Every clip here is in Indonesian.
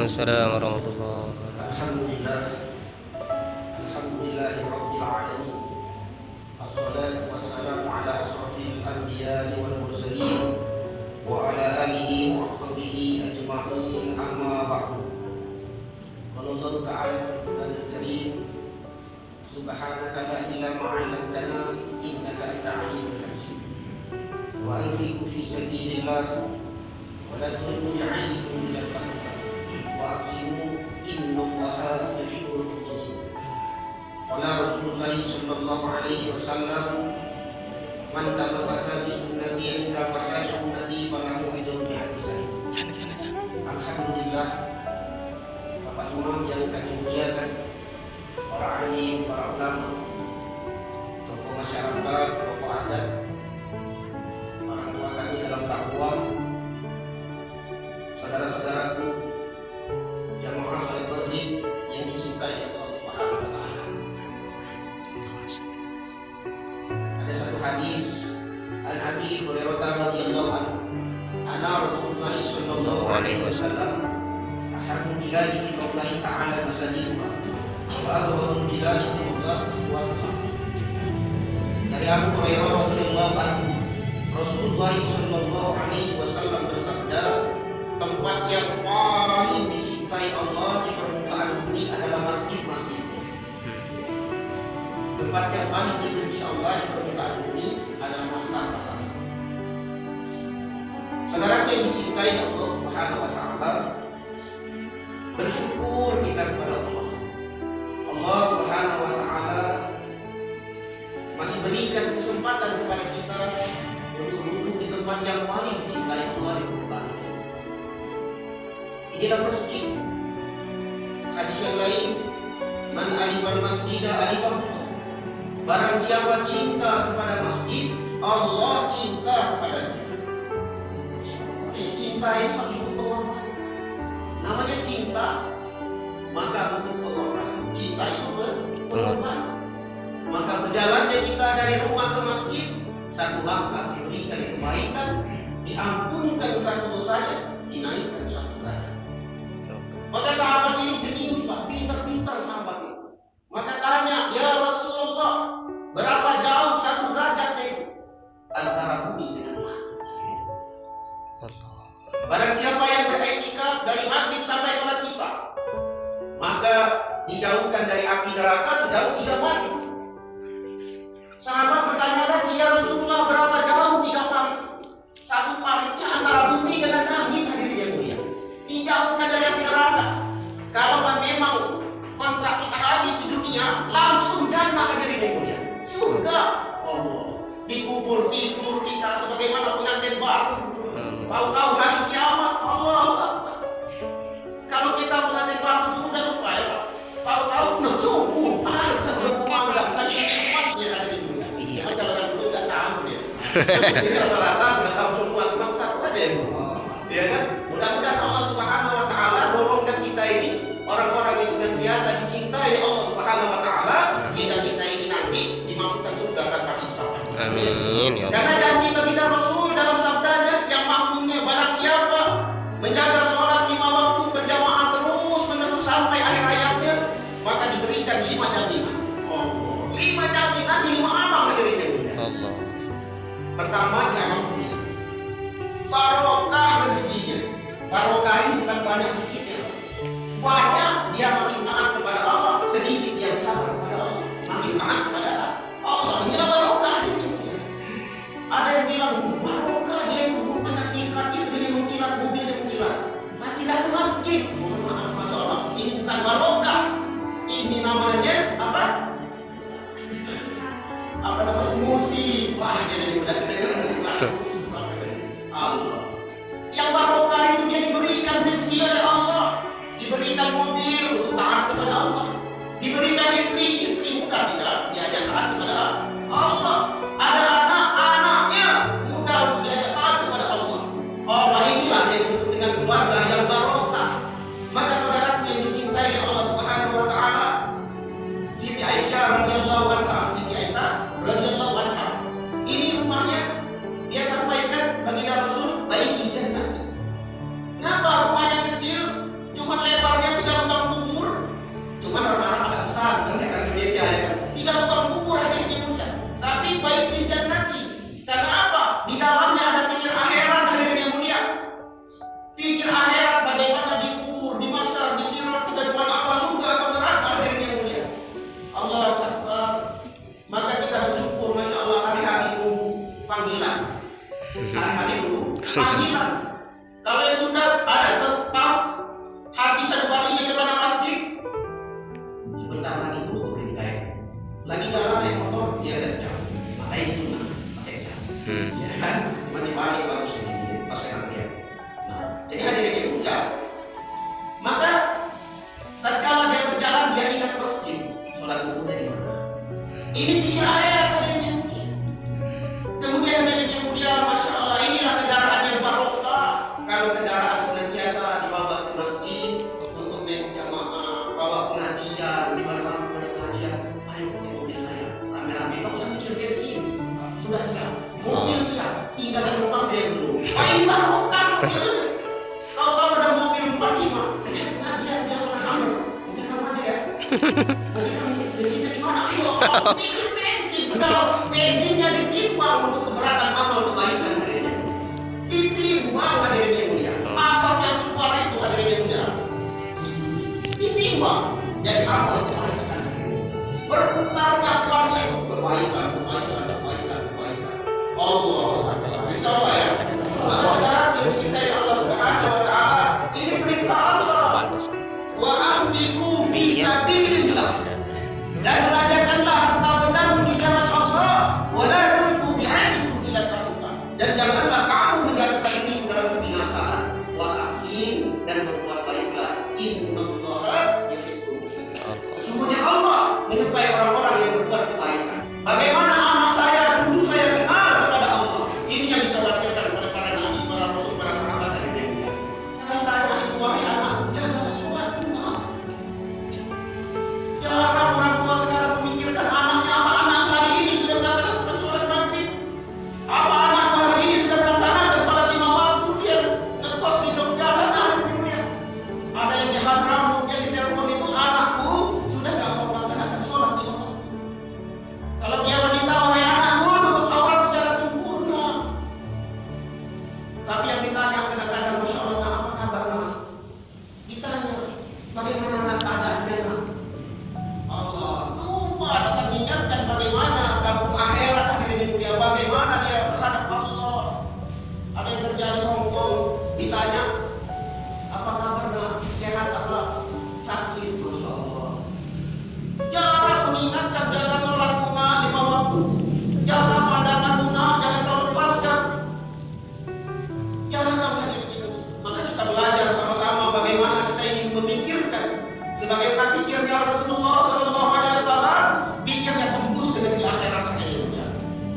Waalaikumsalam warahmatullahi wabarakatuh. Alhamdulillah, alhamdulillahirabbil alamin. Assalatu wassalamu ala asrofil anbiya'i wal mursalin wa ala alihi wa sahbihi ajma'in, amma ba'du. Qala Allah ta'ala fil Qur'anil Karim, subhanaka la ilma 'allamtana innaka antal 'alimul hakim. Wa anfiqu fi sabilillah wa la tulqu bi'aydikum ilal tahluka wa asimu innallaha yuhibbul muhsinin. Qala Rasulullah sallallahu alaihi wasallam, man tamassaka bi sunnati inda fasadi ummati falahu ajrun mi'ati sana. Alhamdulillah, Bapak Imam yang kami muliakan, para alim, para ulama, tokoh masyarakat, tokoh adat, para tua kami dalam dakwah, saudara-saudaraku jamaah salat maghrib yang dicintai Allah Subhanahu wa taala. Ada satu hadis an Abi Hurairah radhiyallahu anhu, anna Rasulullah sallallahu alaihi wasallam ahabbu biladi Allah ta'ala masalimah wa abghadu biladi Allah aswatuha. Dari Abu Hurairah radhiyallahu anhu, Rasulullah sallallahu alaihi wasallam bersabda, tempat yang paling dicintai Allah di permukaan bumi adalah masjid-masjid. Tempat yang paling dibenci Allah di permukaan bumi adalah pasar-pasar. Saudara yang dicintai Allah Subhanahu wa taala, bersyukur kita kepada Allah. Allah Subhanahu wa taala masih berikan kesempatan kepada kita untuk duduk di tempat yang paling dicintai Allah di permukaan bumi. Inilah masjid. Hadis yang lain, man alifal masjidah alifah. Barang siapa cinta kepada masjid, Allah cinta kepada dia. Ini cinta ini maksud pengorbanan. Namanya cinta, maka bentuk pengorbanan. Cinta itu pengorbanan. Maka berjalannya kita dari rumah ke masjid, satu langkah diberikan kebaikan, diampunkan satu dosanya, dinaikkan satu derajat. Maka sahabat ini jenius Pak, pintar-pintar sahabat ini. Maka tanya, ya Rasulullah, berapa jauh satu derajatnya itu? Antara bumi dengan langit. Barang siapa yang beriktikaf dari maghrib sampai sholat isya, maka dijauhkan dari api neraka sejauh 3 parit. Sahabat bertanya lagi, ya Rasulullah, berapa jauh 3 parit? 1 paritnya antara bumi dengan langit, hadirin yang mulia. Dijauhkan dari api neraka. Kalau memang kontrak kita habis di dunia, langsung jannah, hadirin yang mulia. Surga Allah. Dikubur tidur kita sebagaimana pengantin baru. Tahu-tahu hari kiamat, Allah Akbar. Kalau kita pengantin baru itu udah lupa ya Pak. Tahu-tahu subuh, sebelum malam saja tempatnya, hadirin yang mulia. Cuma kalau yang dulu nggak tahu ya. Sini rata-rata sudah tahu semua, cuma satu aja yang ya kan? Mudah-mudahan Allah Subhanahu wa taala golongkan kita ini orang-orang yang senantiasa dicintai Allah Subhanahu wa taala, kita ini nanti dimasukkan surga tanpa hisab. Amin ya Allah. Karena janji baginda Rasul dalam sabdanya yang makmumnya barang siapa menjaga sholat 5 waktu berjamaah terus-menerus sampai akhir hayatnya, maka diberikan 5 jaminan. Oh, 5 jaminan di 5 amal, hadirin yang mulia. Allah. Pertama, di amal dunia, barokah rezekinya. Barokah ini bukan banyak dikitnya. Banyak dia makin taat kepada Allah, sedikit dia sabar kepada Allah, makin taat kepada Allah. Inilah barokah ini. Ada yang bilang barokah dia punya tingkat, istrinya mengkilat, mobilnya mengkilat, tapi tidak ke masjid. Mohon maaf, Masya Allah, ini bukan barokah. Ini namanya apa? Apa namanya? Musibah. Jadi mudah kedengaran dari belakang musibah. Allah. Yang barokah itu dia diberikan rezeki oleh Allah, diberikan mobil, panggilan. Kalau yang sudah ada tetap hati sanubarinya kepada masjid, sebentar lagi tuh kayak lagi jalan naik motor dia kencang, maka ini sunnah pakai jam. Ya kan, mandi balik baru sendiri pas antrian. Nah, jadi hadirin yang mulia, maka tatkala dia berjalan dia ingat masjid, sholat zuhur dari mana? Ini pikir akhirat hadirin yang mulia. Kemudian hadirin yang mulia, masya Allah, inilah kendaraan yang barokah. Kalau kendaraan senantiasa dibawa ke masjid untuk nengok jamaah, bawa pengajian, di mana ada pengajian, ayo pakai mobil saya, rame-rame. Kau usah mikir bensin, sudah siap, mobil siap, tinggal penumpang dia belum. Wah ini barokah. Kalau ada mobil 45, pengajian dia akan sama, mobil kamu aja ya. Mobil kamu bensinnya di mana? Ayo, mikir bensin. Kalau bensinnya ditimbang untuk keberatan amal kebaikan hadirin, ditimbang hadirin yang mulia. Asap yang keluar itu hadirin yang mulia, ditimbang jadi amal kebaikan. Berputarnya keluarnya itu kebaikan. Allah Akbar. Insya Allah ya. Maka saudara yang dicintai Allah Subhanahu Wa Taala, ini perintah Allah. Wa anfiqu fi sabilillah. Dan belanjakanlah harta bendamu di jalan Allah. Wa la tulqu bi'aydikum ila tahluka. Dan janganlah kamu menjatuhkan dirimu dalam kebinasaan. Wa ahsin, dan berbuat baiklah. Innallaha yuhibbul muhsinin. Sesungguhnya Allah menyukai orang-orang yang berbuat kebaikan. Bagaimana anak saya dulu saya kenal kepada Allah? Ini yang dikhawatirkan oleh para nabi, para rasul, para sahabat dari dunia. Tanya itu, wahai anak, jagalah sholatmu. Jarang orang tua sekarang memikirkan anaknya. Apa anak hari ini sudah melaksanakan sholat maghrib? Apa anak hari ini sudah melaksanakan sholat 5 waktu? Dia ngekos di Jogja sana di dunia. Ada yang di Hadramaut yang ditelepon itu, anakku sudah gak mau melaksanakan sholat 5 waktu. Kalau dia wanita, wahai anakmu, tutup aurat secara sempurna. Tapi yang ditanya kadang-kadang, masya Allah, nah, apa kabar nak? Ditanya, bagaimana nak keadaannya nak? Allah lupa tetap ingatkan bagaimana kampung akhirat hadirin mulia, bagaimana dia terhadap Allah. Ada yang terjadi di Hong Kong, ditanya, apa kabar nak? Sehat apa? Sakit, masya Allah. Jarang mengingatkan jaga sholat sunnah 5 waktu, jaga pandangan sunnah, jangan kau lepaskan. Jarang hadirin ini. Maka kita belajar sama-sama bagaimana kita ingin memikirkan sebagaimana pikirnya Rasulullah SAW, pikirnya tembus ke negeri akhirat hadirin ini.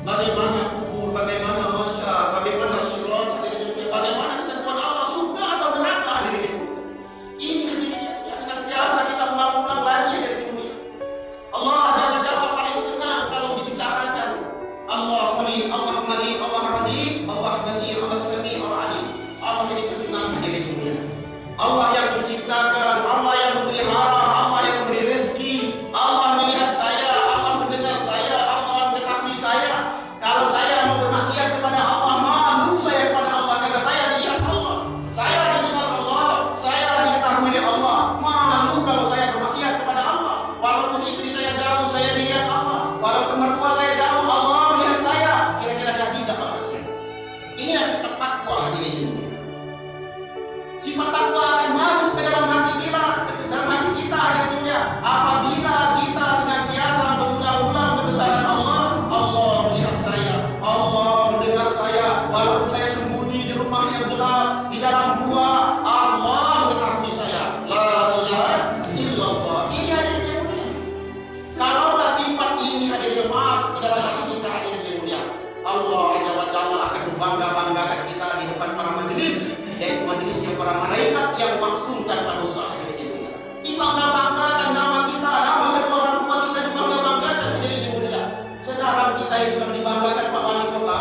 Bagaimana kubur, bagaimana masyar, bagaimana sirat hadirin ini, bagaimana ketentuan Allah surga atau neraka hadirin ini. Ini hadirin ini senantiasa kita ulang-ulang lagi hadirin ini. Allah Jalla paling senang kalau dibicarakan. Allah Khaliq, Allah Malik, Allah Radik, Allah Basir, Allah Sami, Allah Alim. Allah ini senang hadirin dunia. Allah yang menciptakan, Allah yang memelihara, Allah yang memberi rezeki. Allah melihat saya, Allah mendengar saya, Allah mengetahui saya. Kalau saya mau bermaksiat kepada Allah, malu saya kepada Allah karena saya dilihat Allah, saya didengar Allah, saya diketahui oleh Allah. Malu kalau saya bermaksiat kepada Allah. Walaupun istri saya jauh, saya dilihat Allah. Walaupun mertua saya jauh, Allah melihat saya. Kira-kira jadi tidak maksiat. Ini sifat takwa hadirin dunia. Sifat takwa akan masuk ke dalam hati kita, hadirin dunia, apabila kita senantiasa berulang-ulang kebesaran Allah. Allah melihat saya, Allah mendengar saya, walaupun saya sembunyi di rumah yang gelap, di dalam gua, Allah mengetahui saya. La ilaha illallah. Ini hadirin yang mulia. Kalaulah sifat ini hadirin masuk ke dalam hati kita hadirin yang mulia, Allah Jalla akan membangga-banggakan kita di depan para majelis, yaitu majelisnya para malaikat yang maksum tanpa dosa hadirin yang mulia. Dibangga-banggakan nama kita, nama kedua orang tua kita dibangga-banggakan hadirin yang mulia. Sekarang kita ini bukan dibanggakan Pak Wali Kota,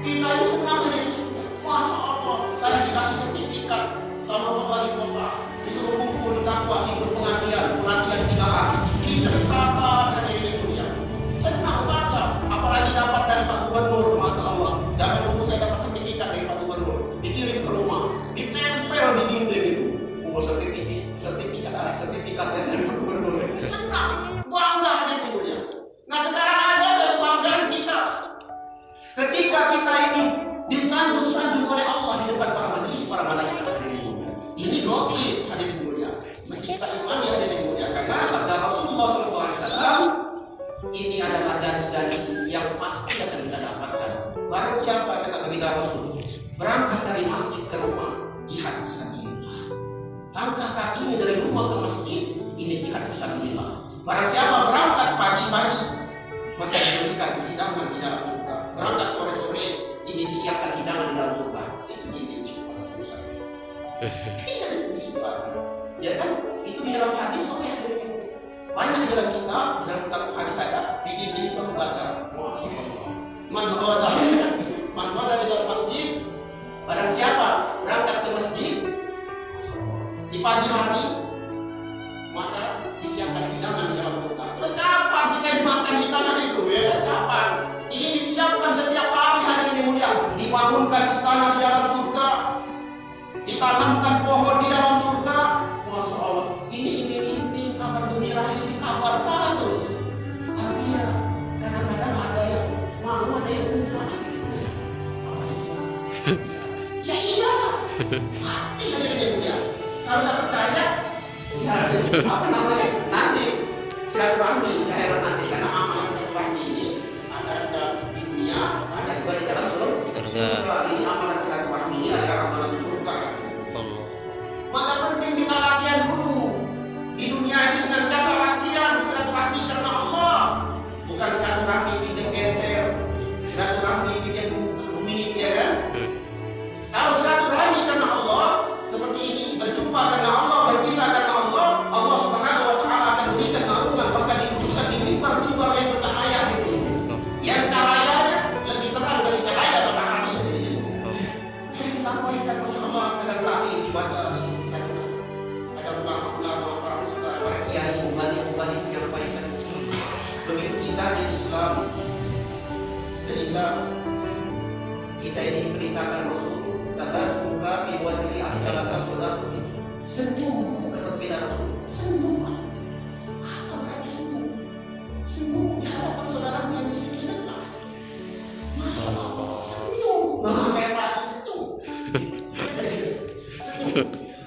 kita ini senang hadirin yang mulia. Masya Allah, saya dikasih sertifikat sama Pak Wali Kota, disuruh kumpul di takwa, ikut pelatihan 3 hari, diceritakan hadirin yang mulia. Senang bangga, apalagi dapat dari Pak Gubernur, masya Allah. Jangan dulu saya dapat sertifikat dari Pak Gubernur, dikirim ke rumah, ditempel Banyak di dalam kitab hadis ada di dinding itu aku baca. Masya Allah. Man ghada ila masjid, barang siapa berangkat ke masjid di pagi hari, maka disiapkan hidangan di dalam surga. Terus kapan kita dimakan hidangan itu? Ya kan kapan? Ini disiapkan setiap hari, hadirin yang mulia. Dibangunkan istana di dalam surga, ditanamkan pohon di dalam surga. Masya Allah. Ini kabar gembira ini dikabarkan terus. Tapi ya kadang-kadang ada yang mau, ada yang enggak. Ya iya lah. Pasti hadirin yang mulia. Kalau nggak percaya, ya apa namanya? Nanti silaturahmi di akhirat nanti, karena amalan silaturahmi ini ada di dalam dunia, ada juga di dalam surga. Ini amalan silaturahmi ini adalah amalan surga. Maka penting kita latihan dulu. Di dunia ini senantiasa latihan silaturahmi karena Allah, bukan silaturahmi pinjam genter, silaturahmi pinjam duit, ya kan? Kalau silaturahmi karena Allah seperti ini, berjumpa karena Allah, berpisah karena Allah, Allah Subhanahu wa taala akan berikan naungan, bahkan didudukkan di mimbar-mimbar yang bercahaya itu. Yang cahayanya lebih terang dari cahaya matahari. Saya sampaikan, Masya Allah, kadang lagi dibaca di sini. Ada ulama-ulama, para ustaz, para kiai, mubalik menyampaikan. Begitu indahnya Islam, sehingga kita ini diperintahkan Rasul, tabasmuka bi wajhi ahdaka saudara. Senyum kepada Rasul. Senyum. Apa berarti senyum? Senyum di hadapan saudaramu yang miskin. Masya Allah, senyum. Nah, kayak Pak senyum.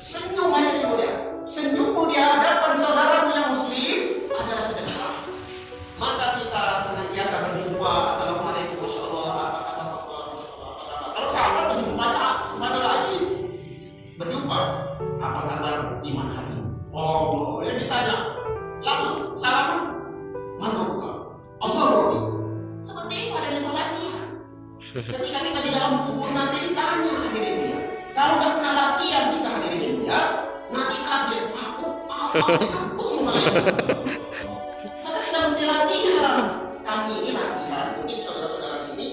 Senyum aja dulu dia. Senyummu di hadapan saudaramu yang muslim adalah sedekah. Maka kita senantiasa berjumpa. Assalamualaikum, Masya Allah, apa kabar Bapak, Masya Allah, apa kabar. Kalau sahabat berjumpanya pada lagi berjumpa, apa kabar iman hati. Oh, yang ditanya langsung salaman, mana buka Allah Rabbi. Seperti itu ada lima latihan. Ketika kita di dalam kubur nanti ditanya, hadirin dia. Kalau nggak pernah latihan kita, hadirin dia, nanti kaget, apa dikepung malaikat. Maka kita mesti latihan. Kami ini latihan. Mungkin saudara-saudara di sini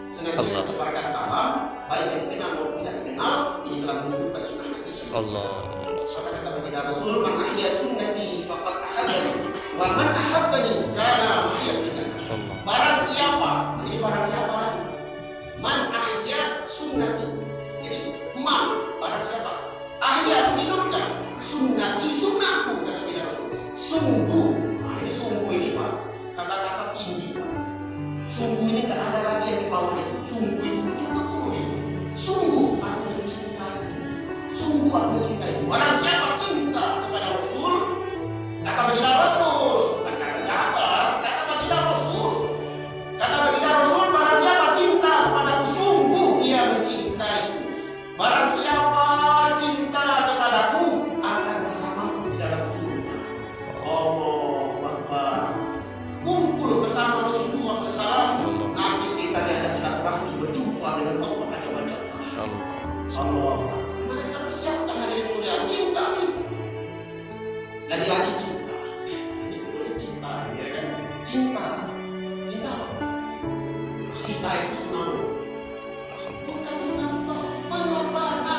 senantiasa menyebarkan salam, baik yang dikenal maupun tidak dikenal. Ini telah menunjukkan sunnah Nabi sallallahu alaihi wasallam. Maka kata baginda Rasul, man ahya sunnati faqad ahabbani wa man ahabbani kana ma'iya fil jannah. Barang siapa, ini barang siapa lagi? Man ahya sunnati. Jadi man, barang siapa? Ahya menghidupkan sunnati, sunnahku, kata baginda Rasul. Sungguh, nah ini sungguh ini Pak, kata-kata tinggi Pak. Sungguh ini tak ada lagi yang di bawah itu. Sungguh itu betul-betul itu. Sungguh aku mencintai. Sungguh aku mencintai. Barang siapa cinta kepada Rasul, kata baginda Rasul, bukan kata Jabar, kata baginda Rasul. Kata baginda Rasul, barang siapa cinta kepadaku, sungguh ia mencintai. Barang siapa cinta kepadaku akan bersamaku di dalam surga. Allahu Akbar. Kumpul bersama Rasulullah SAW. Nanti kita diajak silaturahmi, berjumpa dengan Allah baca-baca. Allah. Maka kita persiapkan hadirin mulia. Cinta. Lagi-lagi cinta. Ini dulu cinta, ya kan? Cinta. Cinta itu sunnah